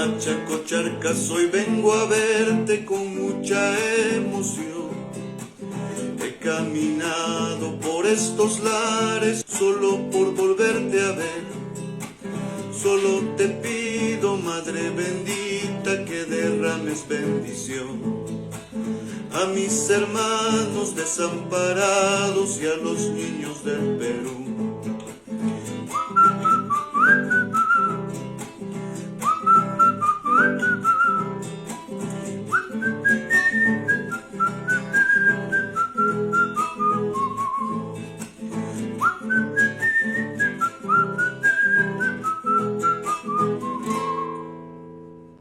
Mamacha Cocharcas, hoy vengo a verte con mucha emoción. He caminado por estos lares solo por volverte a ver. Solo te pido, Madre bendita, que derrames bendición a mis hermanos desamparados y a los niños del